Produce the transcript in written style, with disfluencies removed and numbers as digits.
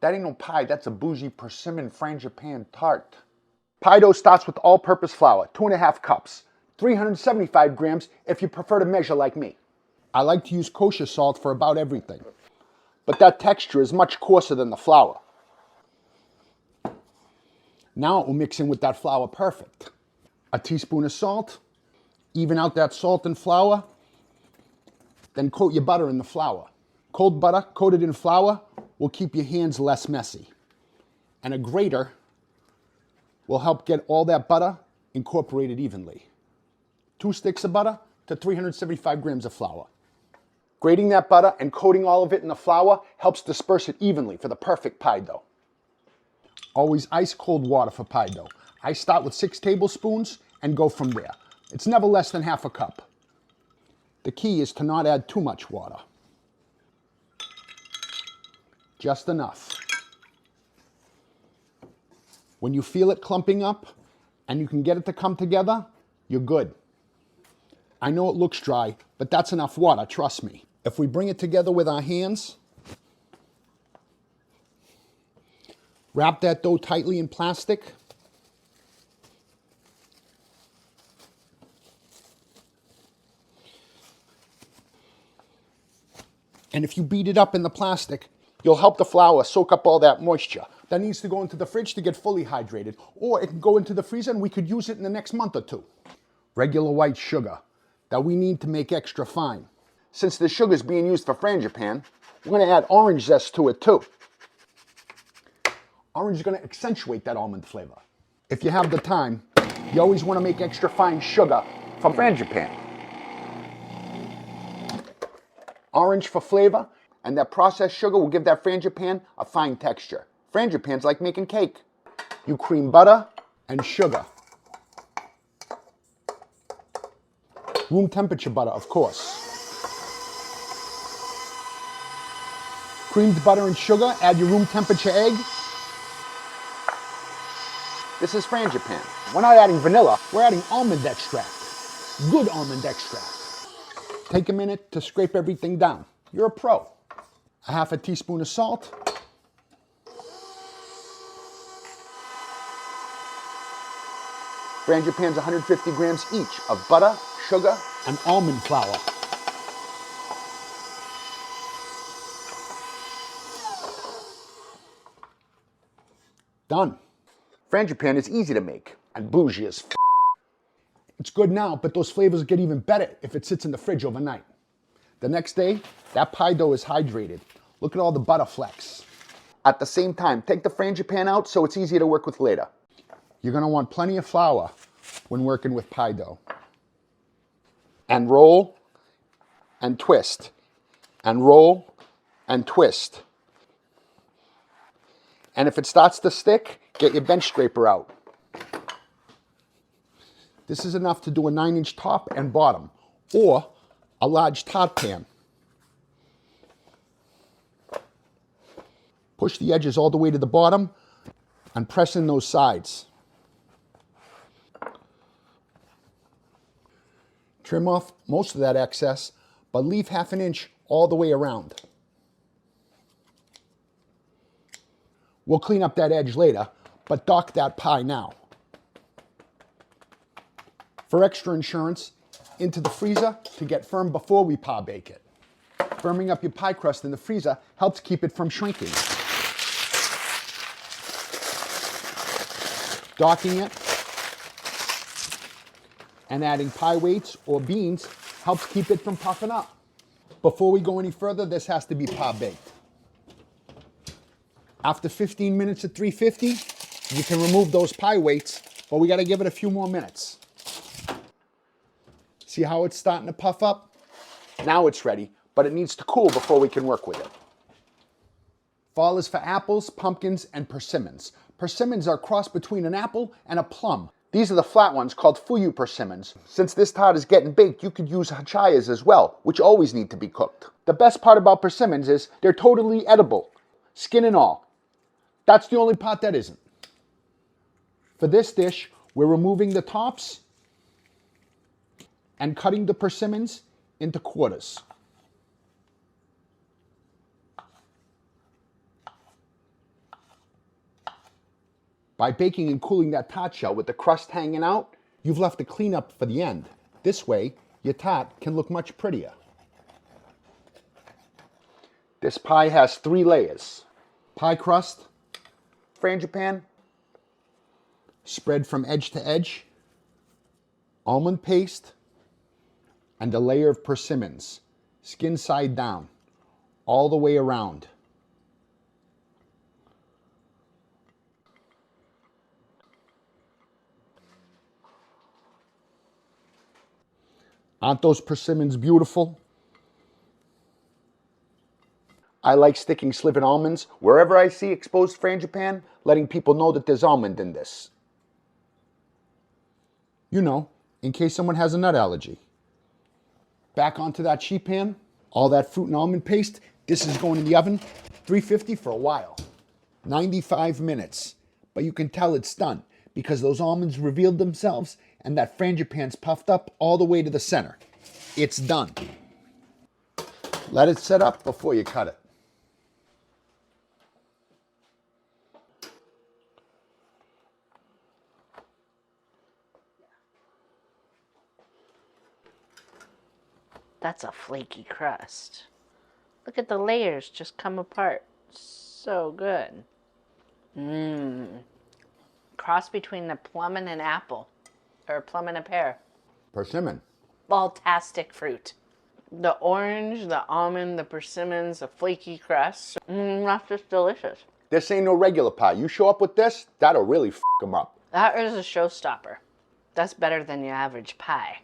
That ain't no pie, that's a bougie Persimmon Frangipane tart. Pie dough starts with all-purpose flour, 2.5 cups, 375 grams if you prefer to measure like me. I like to use kosher salt for about everything, but that texture is much coarser than the flour. Now it will mix in with that flour perfect. A teaspoon of salt, even out that salt and flour, then coat your butter in the flour. Cold butter coated in flour will keep your hands less messy. And a grater will help get all that butter incorporated evenly. 2 sticks of butter to 375 grams of flour. Grating that butter and coating all of it in the flour helps disperse it evenly for the perfect pie dough. Always ice cold water for pie dough. I start with 6 tablespoons and go from there. It's never less than half a cup. The key is to not add too much water. Just enough. When you feel it clumping up and you can get it to come together, you're good. I know it looks dry, but that's enough water, trust me. If we bring it together with our hands, wrap that dough tightly in plastic, and if you beat it up in the plastic, you'll help the flour soak up all that moisture. That needs to go into the fridge to get fully hydrated, or it can go into the freezer and we could use it in the next month or 2. Regular white sugar that we need to make extra fine. Since the sugar is being used for frangipane, we're going to add orange zest to it too. Orange is going to accentuate that almond flavor. If you have the time, you always want to make extra fine sugar from frangipane. Orange for flavor, and that processed sugar will give that frangipane a fine texture. Frangipane's like making cake. You cream butter and sugar. Room temperature butter, of course. Creamed butter and sugar, add your room temperature egg. This is frangipane. We're not adding vanilla, we're adding almond extract. Good almond extract. Take a minute to scrape everything down. You're a pro. A half a teaspoon of salt. Frangipane's 150 grams each of butter, sugar, and almond flour. Done. Frangipane is easy to make and bougie as f***. It's good now, but those flavors get even better if it sits in the fridge overnight. The next day, that pie dough is hydrated. Look at all the butter flecks. At the same time, take the frangipane out so it's easier to work with later. You're going to want plenty of flour when working with pie dough. And roll and twist. And roll and twist. And if it starts to stick, get your bench scraper out. This is enough to do a 9-inch top and bottom, or a large tart pan. Push the edges all the way to the bottom and press in those sides. Trim off most of that excess, but leave half an inch all the way around. We'll clean up that edge later, but dock that pie now. For extra insurance, into the freezer to get firm before we pie bake it. Firming up your pie crust in the freezer helps keep it from shrinking. Docking it and adding pie weights or beans helps keep it from puffing up. Before we go any further, this has to be pie baked. After 15 minutes at 350, you can remove those pie weights, but we got to give it a few more minutes. See how it's starting to puff up? Now it's ready, but it needs to cool before we can work with it. Fall is for apples, pumpkins, and persimmons. Persimmons are a cross between an apple and a plum. These are the flat ones called fuyu persimmons. Since this tart is getting baked, you could use hachayas as well, which always need to be cooked. The best part about persimmons is they're totally edible, skin and all. That's the only part that isn't. For this dish, we're removing the tops and cutting the persimmons into quarters. By baking and cooling that tart shell with the crust hanging out, you've left the cleanup for the end. This way, your tart can look much prettier. This pie has 3 layers. Pie crust, frangipane, spread from edge to edge, almond paste, and a layer of persimmons, skin side down, all the way around. Aren't those persimmons beautiful? I like sticking slivered almonds wherever I see exposed frangipane, letting people know that there's almond in this. You know, in case someone has a nut allergy. Back onto that sheet pan, all that fruit and almond paste. This is going in the oven, 350 for a while. 95 minutes. But you can tell it's done because those almonds revealed themselves and that frangipane's puffed up all the way to the center. It's done. Let it set up before you cut it. That's a flaky crust. Look at the layers just come apart. So good. Cross between a plum and an apple. Or a plum and a pear. Persimmon. Baltastic fruit. The orange, the almond, the persimmons, the flaky crust. That's just delicious. This ain't no regular pie. You show up with this, that'll really f them up. That is a showstopper. That's better than your average pie.